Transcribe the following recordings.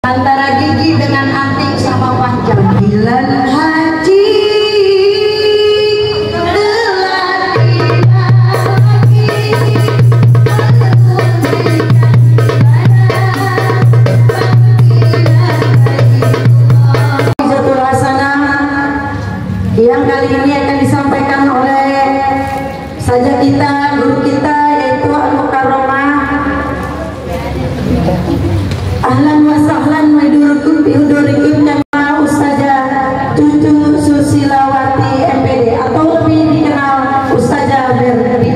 antara gigi dengan anting sama panjang. Bilan haji yang kali ini akan disampaikan oleh saja kita, guru kita, yaitu Al-Mukarramah. Ahlan wa sahlan wa idurikum biudurikum nama Ustazah Cucu Susilawati MPD atau lebih dikenal Ustazah Berbi.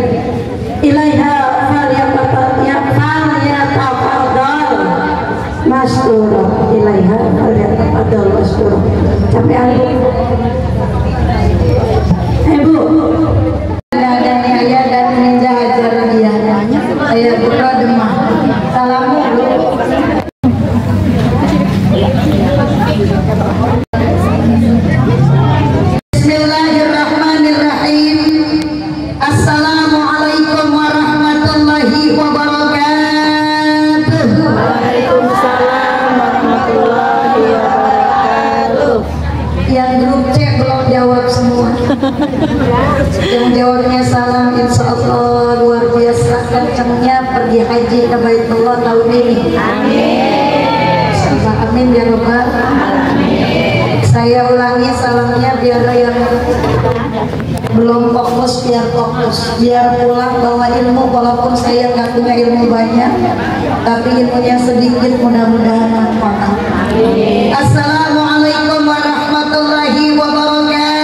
Ilaiha falyatafadhal masykurah. Ilaiha falyatafadhal masykurah. Sampai akhir. Bu, ada ayah dan ninja hajar dia. Ayah Bura Demah. Salam dulu. Bismillahirrahmanirrahim. Assalamualaikum warahmatullahi wabarakatuh. Waalaikumsalam warahmatullahi wabarakatuh. Yang grup C belum jawab semua. Yang jawabnya salam, insya Allah luar biasa kencengnya pergi haji ke Baitullah tahun ini. Amin. Amin ya Rabbal Alamin. Saya ulangi salamnya biar yang belum fokus biar fokus, biar pulang bawa ilmu walaupun saya nggak punya ilmu banyak, tapi ilmunya sedikit, mudah-mudahan manfaat. Assalamualaikum warahmatullahi wabarakatuh.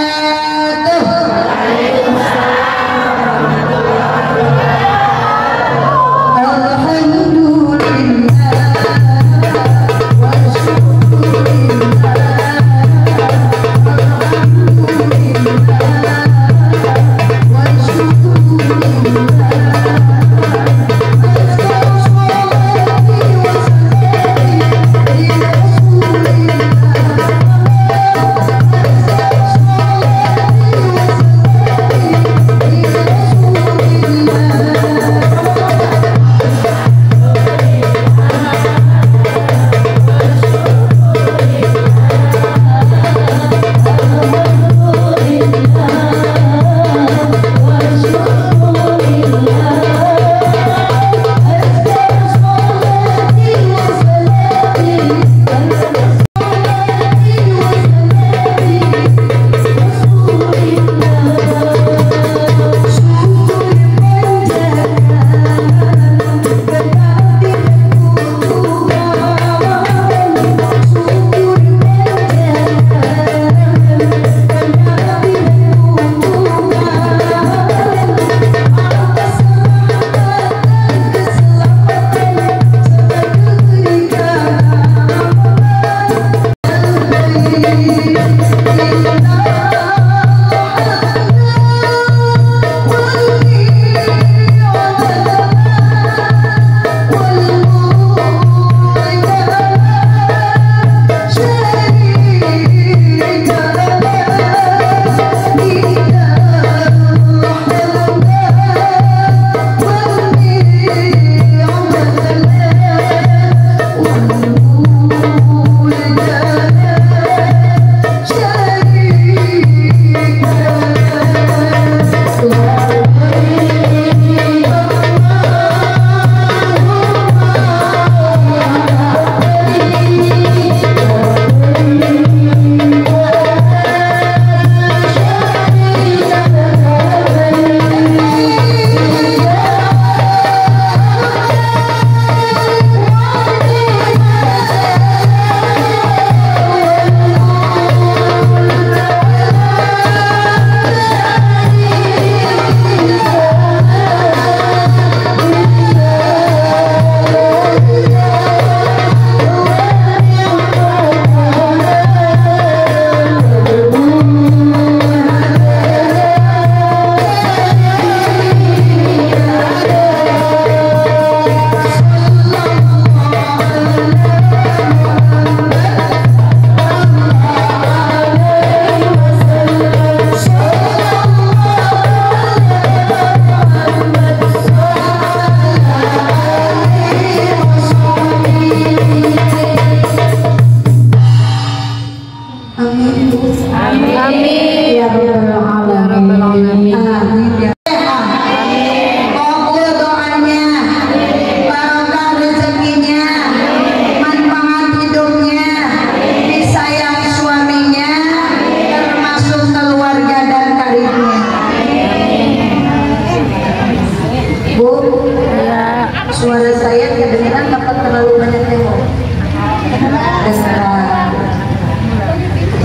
dekat.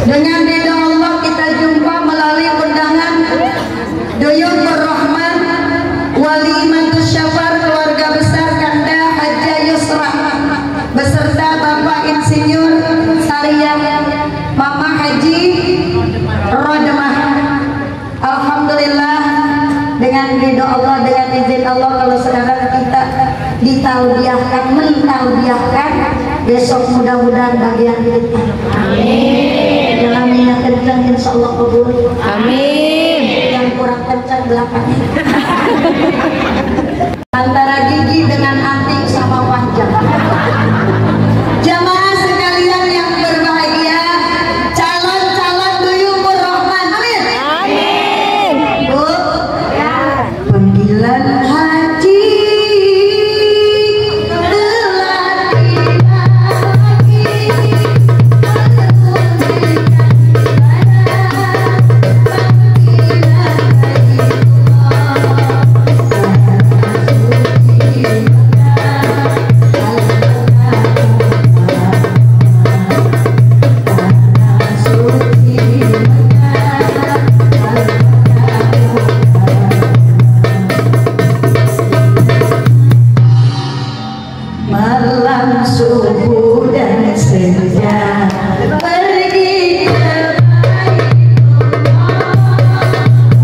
Dengan ridho Allah kita jumpa melalui undangan Duyufur Rahman Walimatus Syafar keluarga besar Kanda Haja Yusra beserta Bapak Insinyur Sariyah Mama Haji Rodemah. Alhamdulillah dengan ridho Allah, dengan izin Allah, kalau sekarang kita ditaubiahkan, mentaubiahkan, besok mudah-mudahan bagian kita. Amin. Dalam minyak kencang insya Allah kabul. Amin. Yang kurang kencang belakangnya. Antara gigi dengan anting sama panjang. Jamaah sekalian yang berbahagia, calon-calon Duyufur Rahman. Amin. Amin. Bu, ya. Panggilan haji malam subuh dan senja pergi ke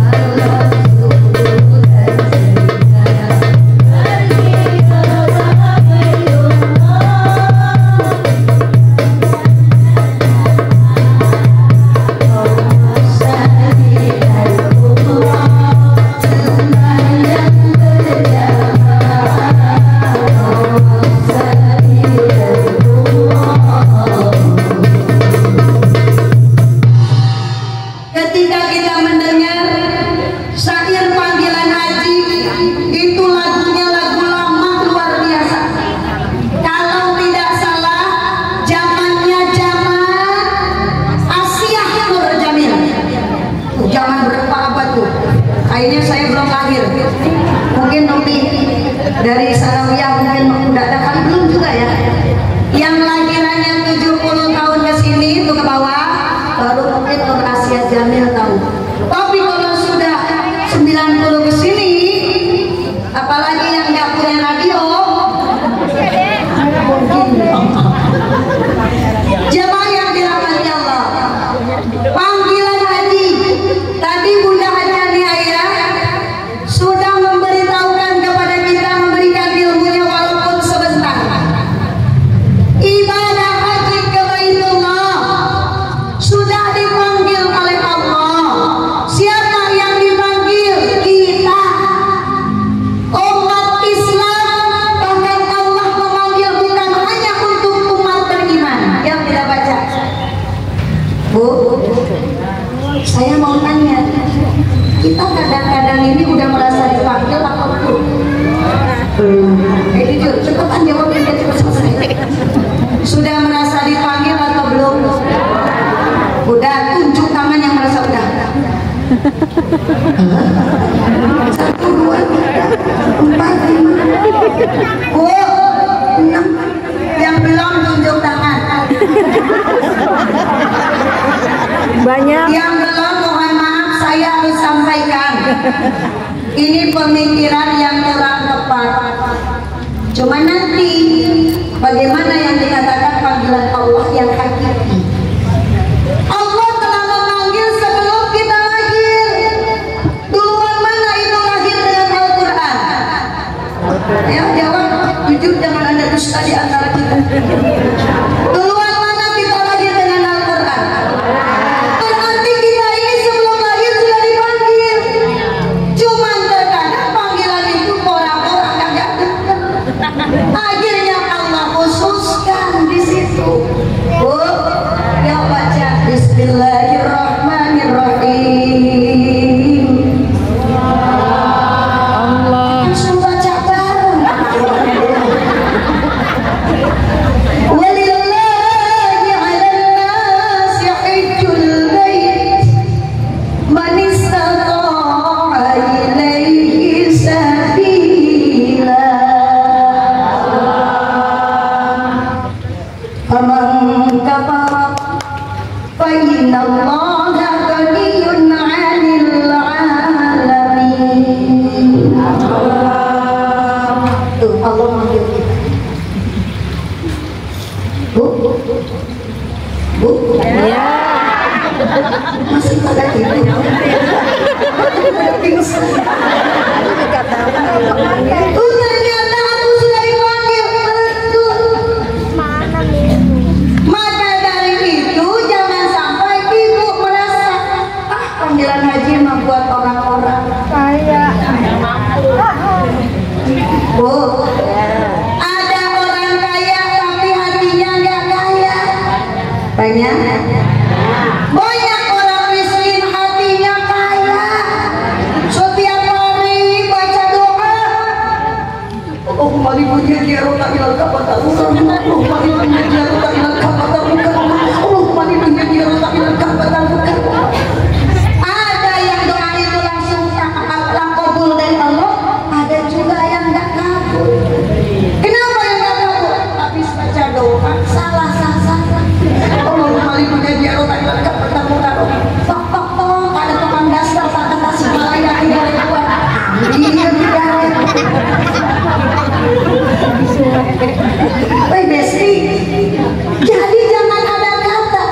malam subuh dan senja pergi ke ketika kita mendengar syair panggilan haji, itu lagunya lagu lama luar biasa. Kalau tidak salah, zamannya zaman Asiah Nur Jamil. Zaman berapa abad tuh? Kayaknya saya belum lahir. Mungkin lebih dari Sanawiyah, mungkin udah ada kali belum juga ya. Yang lahirannya 70 tahun ke sini itu ke bawah, baru mungkin Nur Asia Jamil tahu. Tapi kalau sudah 90 ke sini, apalagi yang nggak punya radio, mungkin jemaah yang dirahmati Allah. Panggilan haji tadi Bunda Haji Ayah sudah memberitahukan kepada kita, memberikan ilmunya walaupun sebentar. Ibadah haji ke Baitullah sudah dipanggil oleh Allah. Siapa yang dipanggil? Kita, umat Islam. Bahkan Allah memanggil bukan hanya untuk umat beriman. Yang tidak baca, Bu, saya mau tanya, kita kadang-kadang ini udah merasa dipanggil atau belum? Belum. Jujur, cepetan jawabnya biar cepat selesai. Sudah merasa dipanggil atau belum? Udah, tunjuk tangan yang merasa udah. 1, 2, 3, 4, 5. Bu, 6. Yang belum tunjuk tangan. Banyak. Yang belum, mohon maaf, saya harus sampaikan. Ini pemikiran yang kurang tepat. Cuma nanti bagaimana yang dikatakan panggilan Allah yang hakiki. Allah telah memanggil sebelum kita lahir. Duluan mana itu lahir dengan Al-Quran? Ya, jawab jujur, jangan ada dusta di antara kita. Duluan mana kita lahir dengan Al-Quran? Berarti kita ini sebelum lahir sudah dipanggil. Cuman terkadang panggilan itu orang-orang kagak dengar. Akhirnya Allah khususkan di situ. Bu, ya baca Bismillahirrahmanirrahim. Allah. Langsung baca bareng. Walillahi 'alan nasi hajjul bait man istata'a ilaihi sabila. Faman innallaha ghaniyyun 'anil 'alamin. Tuh Allah manggil kita. Bu, Ya. masih pada tidur. Pingsan. Ternyata aku sudah dipanggil. Betul. Maka dari itu jangan sampai ibu merasa panggilan haji membuat orang-orang kaya. Bu, ada orang kaya tapi hatinya nggak kaya. Banyak. Banyak orang miskin hatinya kaya. Setiap hari baca doa. Oh, mari punya dia roda ilal kabatamu. Oh, mari punya dia roda ilal kabatamu. Oh, mari punya dia roda ilal kabatamu. Ada yang doa itu langsung kabul dari Allah. Ada juga yang nggak kabul. Kenapa yang nggak kabul? Habis baca doa salah sasaran. Oh, mari punya dia roda ilal kabatamu. Tok tok tok. Ada tukang dasar kata Tasikmalaya yang kuat. Woi Besti, jadi jangan ada kata.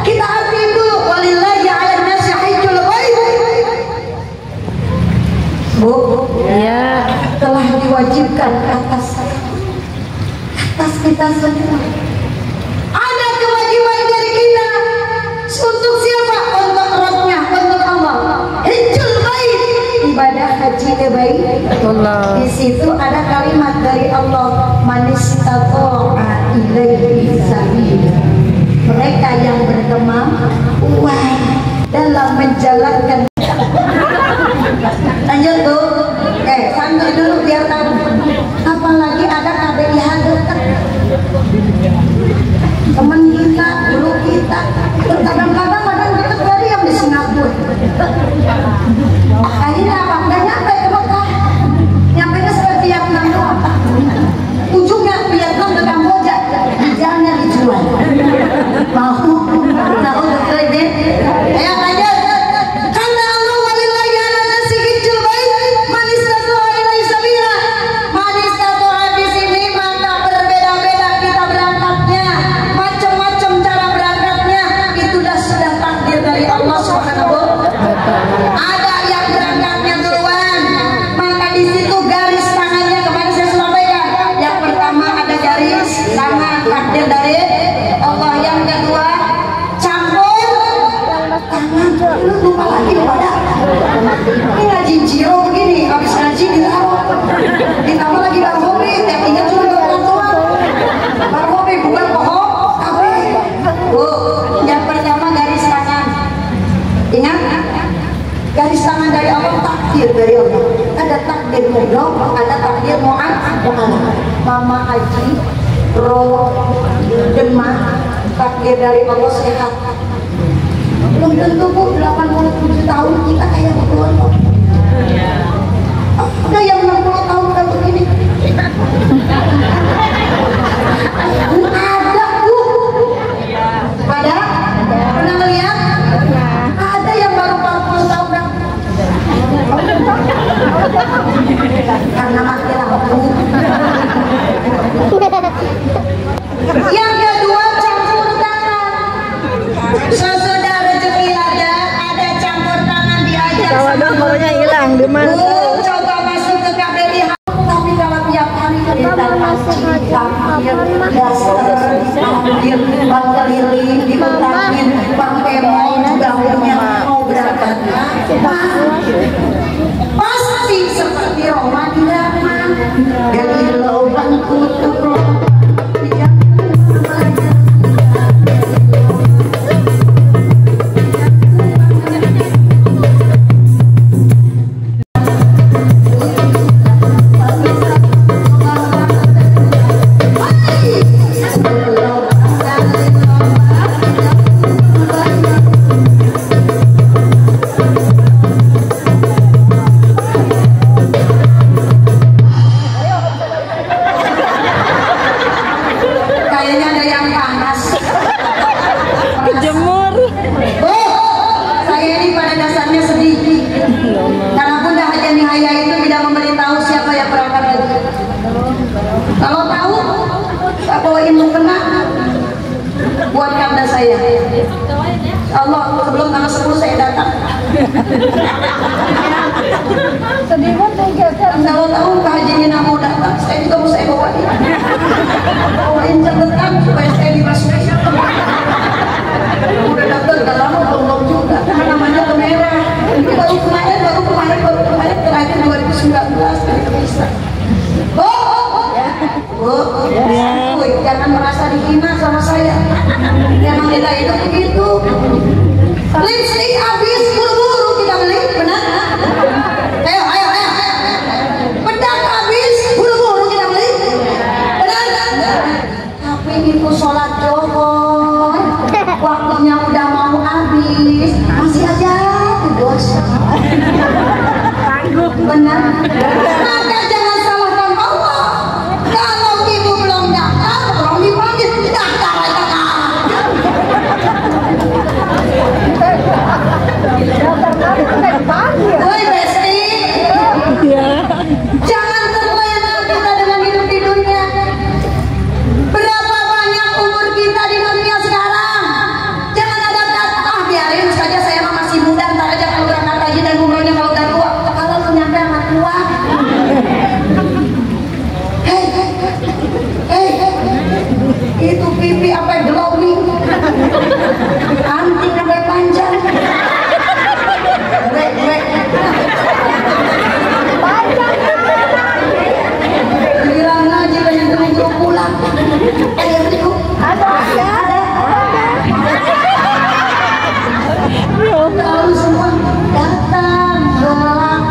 Kita arti dulu. Walillahi 'alan nasi hajjul bait. Bu, Ya. telah diwajibkan atas kita semua. Ada kewajiban dari kita. Untuk siapa? Untuk Rabbnya, untuk Allah. Hajjul bait, ibadah haji bait. Allah. Di situ ada kalimat dari Allah, man istata'a ilaihi sabila. Mereka yang berkemampuan dalam menjalankan. Lanjut tuh. Santai dulu biar tahu. Apalagi ada KBIH dekat. Teman kita, guru kita. Kadang-kadang dekat dari yang di Singapura. Akhirnya apa? Nggak nyampe ke Mekah. Nyampe ke seperti Vietnam doang. Ujungnya Vietnam ke Kamboja. Jalannya dijual. Mau? Tahu betul ini? Ayo lanjut. Karena Allah walillahi 'alan nasi hajjul bait man istata'a ilaihi sabila. Man istata'a di sini maka berbeda-beda kita berangkatnya. Macam-macam cara berangkatnya. Itu sudah takdir dari Allah Subhanahu wa ta'ala. Ada yang berangkatnya duluan, maka di situ garis tangannya kemarin saya sampaikan. Yang pertama ada garis tangan takdir dari Allah. Yang kedua campur tangan. Lu lupa lagi pada ini ngaji Ciro begini, habis ngaji ditaruh. Ditambah lagi Bang Hobi, yang ingat cuma orang tua. Bang Hobi bukan pohon, tapi Bu, yang pertama garis tangan. Ingat? Garis tangan dari Allah, takdir dari Allah. Ada takdir mudok, ada takdir mu'alaf. Mama haji, roh, demam, takdir dari Allah sehat. Belum tentu Bu, 87 tahun kita kayak berdua. Ada yang 60 tahun udah begini. Ada Bu. Ada? Pernah ngeliat? Ada yang baru 40 tahun udah. Karena mati lampu. Yang kedua campur tangan. Sesudah rezeki ada campur tangan diajak. Kalau dong maunya hilang di mana? Coba masuk ke KBRI. Tapi kalau tiap hari kita masuk takdir, daster, takdir, bang keliling, dibentangin, bang kemau juga punya mau berangkat. Pasti seperti Roma di Daman. Dari lubang tutup lubang. Kalau tahu, saya bawain mukena buat karda saya. Allah, sebelum tanggal 10 saya datang. Kalau tahu Pak Haji Nina mau datang, saya juga mau saya bawain. Bawain catatan supaya saya dimasuki. Udah datang, udah lama belum juga. Namanya Merah. Ini baru kemarin terakhir 2019 kita bisa. Woi, jangan merasa dihina sama saya. Memang kita itu begitu. Lipstick habis, buru-buru kita beli, benar? Ayo. Pedang habis, buru-buru kita beli, benar? Tapi itu sholat Johor, waktunya udah mau habis, masih aja dosa. Benar? Maka jangan salahkan Allah. Kalau ibu belum daftar, belum dipanggil, daftar aja. Woi Besti, jangan terlena kita dengan hidup di dunia. Berapa banyak umur kita di dunia sekarang? Jangan ada kata, biarin saja saya masih muda, ntar aja kalau berangkat haji dan umrohnya kalau udah tua. Kalau lu nyampe anak tua, hei, itu pipi apa glowing, anting sampai panjang. Bilang aja kan yang terus pulang. Ada berikut. Ada. Lalu semua datang gelap.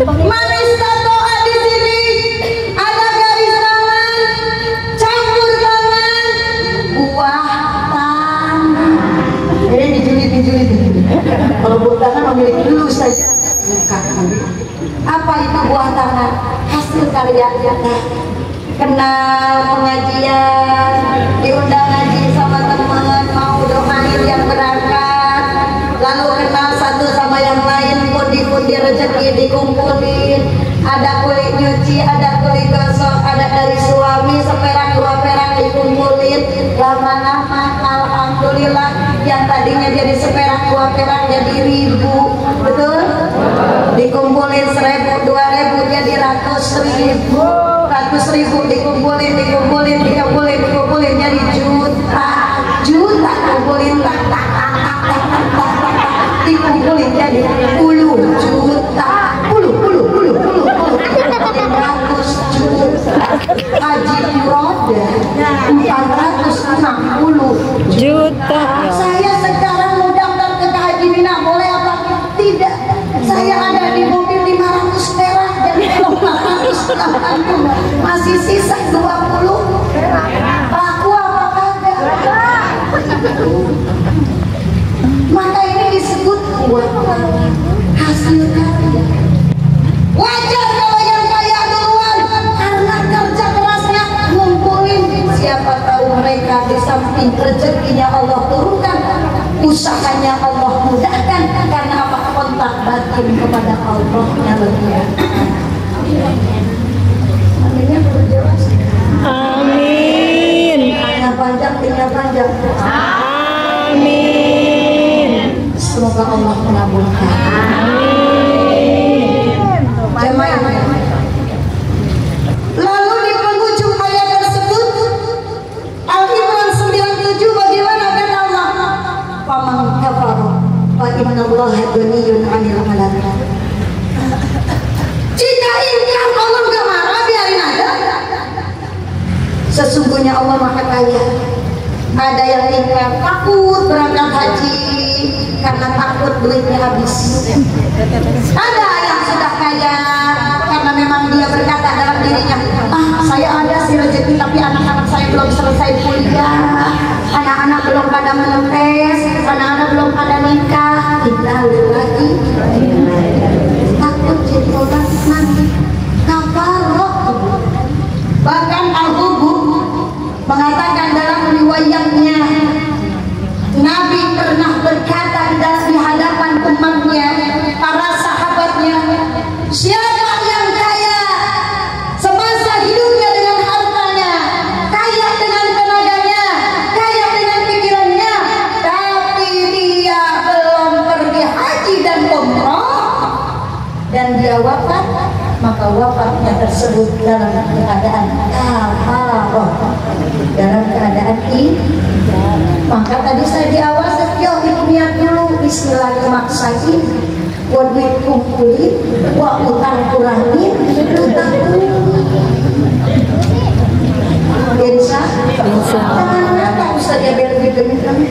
Manis tato di sini ada garis tangan, campur tangan, buah tangan. Ini dijulit. Kalau buah tangan memiliki dulu saja. Apa itu buah tangan? Hasil karya kita. Kenal pengajian, diundang ngaji sama teman, mau doain yang berangkat, lalu kenal satu sama yang lain, pundi-pundi rezeki dikumpulin, ada kulit nyuci, ada kulit gosok, ada dari suami seperak dua perak dikumpulin, lama-lama alhamdulillah yang tadinya jadi seperak dua perak jadi 1000, betul? Dikumpulin 1000, 2000 jadi 100.000, 100.000 dikumpulin jadi juta kumpulin dikumpulin jadi puluh juta, 100 juta. Haji roda 460 juta. Saya sekarang mau daftar ke Haji Mina, boleh apa? Tidak. Saya ada di mobil 500 perak jadi 480, masih sisa 20. Laku apa kagak? Maka ini disebut hasil karya. Wajar kalau yang kaya duluan karena kerja kerasnya ngumpulin. Siapa tahu mereka di samping rezekinya Allah turunkan, usahanya Allah mudahkan karena apa? Kontak batin kepada Allah-nya lebih. Aminnya berjelas. Amin. Tinggal panjang. Amin. Semoga Allah mengabulkan. Amin. Jemaah. Lalu di penghujung ayat tersebut Al-Imran 97 bagaimana kata Allah? Faman kafara fa innallaha ghaniyyun 'anil 'alamin. Jika ingkar Allah enggak marah, biarin aja. Sesungguhnya Allah Maha Kaya. Ada yang ingkar takut berangkat haji karena takut duitnya habis. Ada yang sudah kaya karena memang dia berkata dalam dirinya, saya ada sih rezeki tapi anak-anak saya belum selesai kuliah, anak-anak belum pada menetes, anak-anak belum pada nikah. Kita lagi takut jadi orang nanti kafarah. Bahkan Al-Hubu mengatakan dalam riwayatnya, Nabi pernah berkata di hadapan umatnya, para sahabatnya, siapa yang kaya semasa hidupnya dengan hartanya, kaya dengan tenaganya, kaya dengan pikirannya, tapi dia belum pergi haji dan umrah, dan dia wafat, maka wafatnya tersebut dalam keadaan kafarah, dalam keadaan maka tadi saya di awal setiap niat dulu bismillahirrahmanirrahim, wa duit kumpulin, wa utang kurangin, utang Insya Allah tak usah dia lebih kami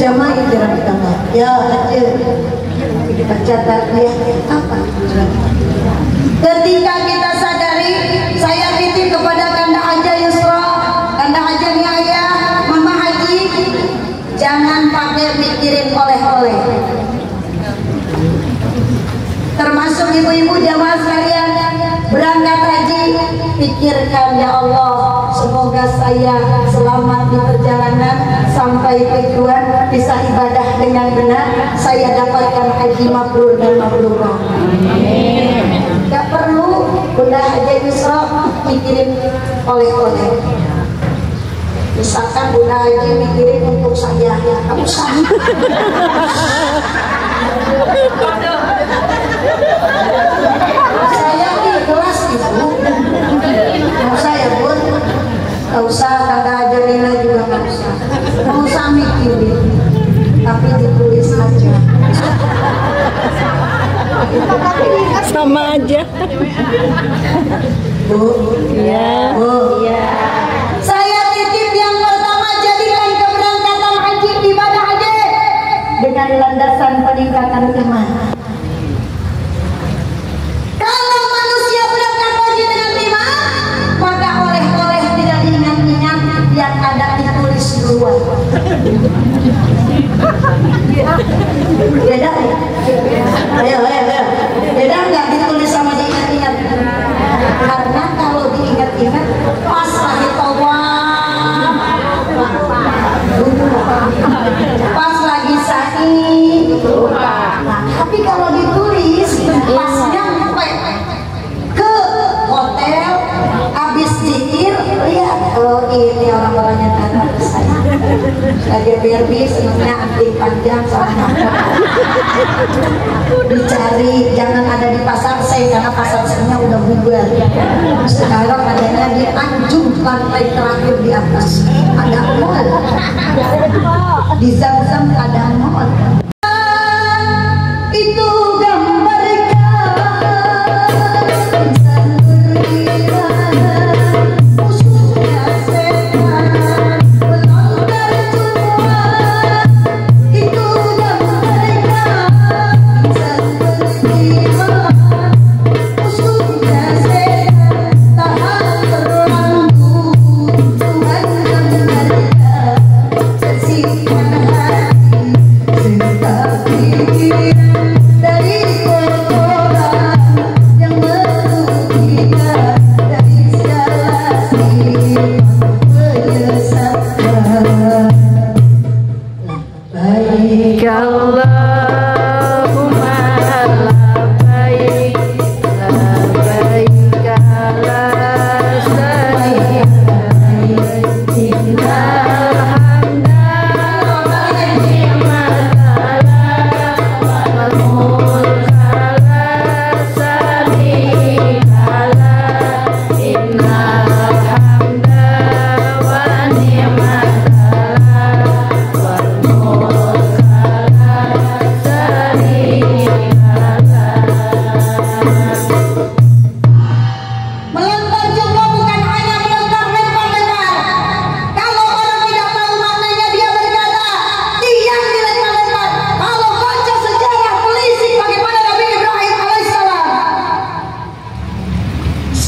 jamaah itu kita ya aja kita catat ya apa ketika kita sadari. Saya titip kepada Kanda Haja Yusra, Kanda Haja Nyaya, Mama Haji, jangan pakai mikirin oleh-oleh. Termasuk ibu-ibu jamaah sekalian berangkat haji, pikirkan ya Allah, semoga saya selamat di perjalanan sampai tujuan, bisa ibadah dengan benar, saya dapatkan haji mabrur dan mabrurah. Gak perlu Bunda Haja Yusra mikirin oleh-oleh. Misalkan Bunda Haji mikirin untuk saya, kamu sah. Saya ikhlas ibu. Mau saya pun, gak usah kata Haja Lina juga gak usah. Gak usah mikirin, tapi ditulis aja. Sama aja. Bu, Ya. Bu, Ya. saya titip yang pertama, jadikan keberangkatan haji ibadah haji dengan landasan peningkatan iman. Kalau manusia berangkat haji dengan iman, maka oleh-oleh tidak ingat-ingat yang ada ditulis duluan. Beda ya? Ayo. Beda nggak ditulis sama diingat-ingat? Karena kalau diingat-ingat pas lagi tawaf, pas lagi sa'i, nah, tapi kalau ditulis pas nyampe ke hotel habis zikir, lihat kalau ini orang-orangnya datang ke saya lagi berbi senangnya anting panjang sama dicari, jangan ada di pasar saya karena pasar saya udah bubar. Sekarang adanya di Anjung, lantai terakhir di atas ada mall, di Zam-Zam ada mall. Itu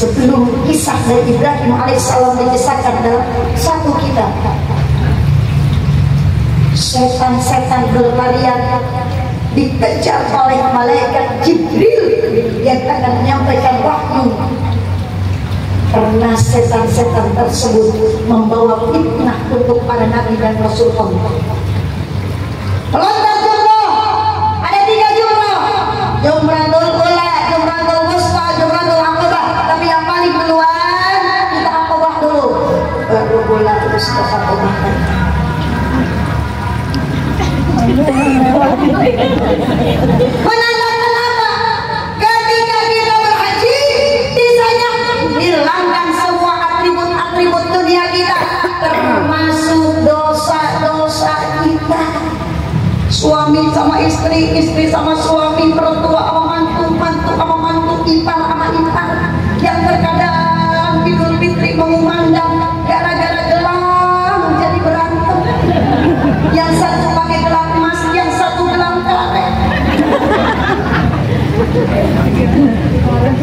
sebelum kisah dari Ibrahim alaihissalam dikisahkan dalam satu kitab, setan-setan berlarian dikejar oleh malaikat Jibril yang akan menyampaikan wahyu. Karena setan-setan tersebut membawa fitnah untuk para nabi dan rasul Allah. Pelontar jumroh ada 3 jumroh, jumratul ula, jumratul wusta, jumratul aqabah. Tapi yang paling duluan kita aqabah dulu, baru bola terus ke aqabah. Menandakan apa? Ketika kita berhaji, disanya hilangkan semua atribut-atribut dunia kita, termasuk dosa-dosa kita. Suami sama istri, istri sama suami, mertua sama mantu, mantu sama mantu, ipar sama ipar, yang terkadang Idul Fitri mengumandang gara-gara gelang jadi berantem. Yang satu pakai gelang emas, yang satu gelang karet.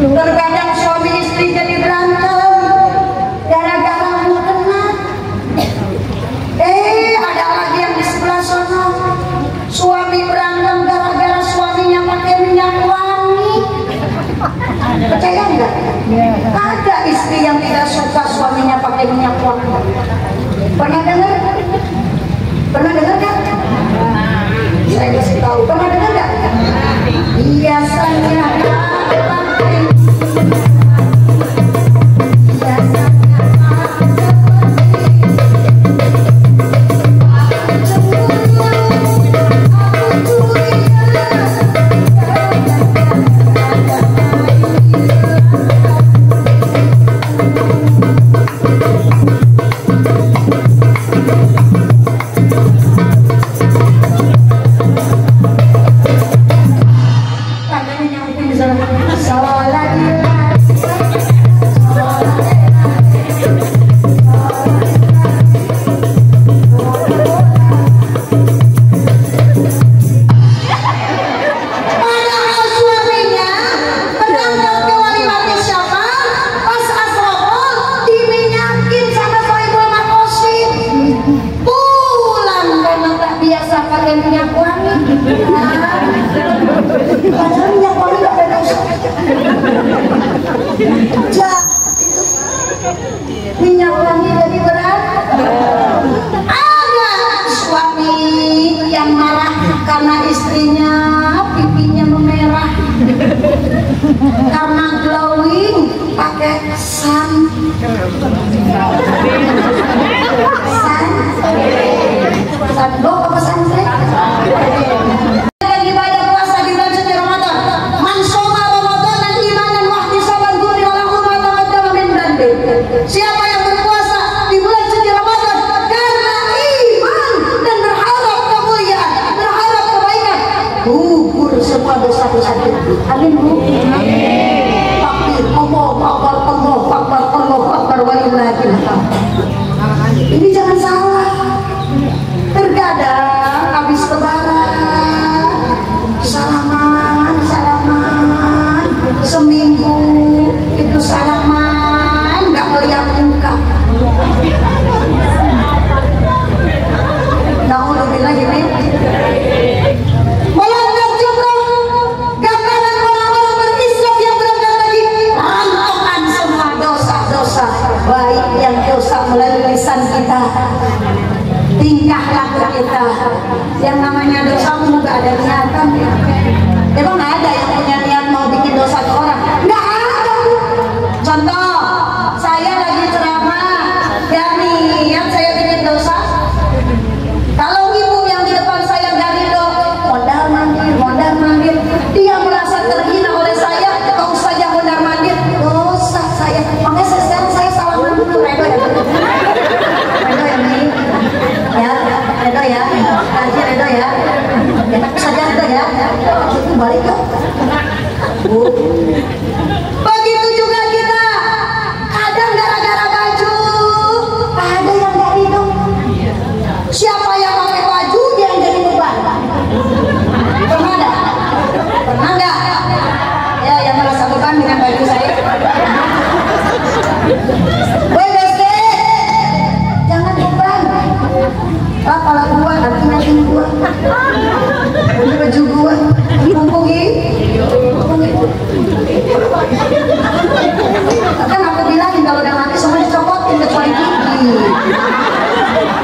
Terkadang suami istri jadi berantem gara-gara mukena. Ada lagi yang di sebelah sana, suami berantem gara-gara suaminya pakai minyak wangi. Percaya enggak? Ada istri yang tidak suka suaminya pakai minyak wangi. Pernah dengar? Pernah dengar kan? Saya kasih tahu. Pernah dengar nggak? Biasanya minyak wangi jadi berat. Ada suami yang marah karena istrinya pipinya memerah, karena glowing pakai sandok apa sunset. Ibadah puasa di bulan suci Ramadan, man shoma Ramadan dan imanan wahtisaban ghufira lahu ma taqaddama min dhanbi. Siapa yang berpuasa di bulan suci Ramadan karena iman dan berharap kemuliaan, berharap kebaikan, gugur semua dosa-dosa itu. Amin. Takbir, Allahu Akbar, Allahu Akbar, Allahu Akbar, walillahil hamd. Ini jangan salah. Terkadang habis lebaran salaman seminggu itu salaman nggak melihat muka. Naudzubillah ini melanggar jumroh, gambaran orang-orang berislam yang berangkat lagi rantauan semua dosa-dosa baik yang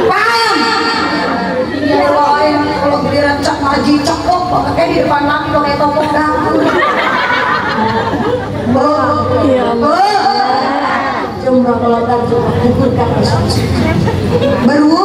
Paham? Iya kalau giliran cak ngaji cak kok pakai di depan laki pakai topong dapur. Ya Allah. Cuma kalau tak cuma ukur kan bersama. Baru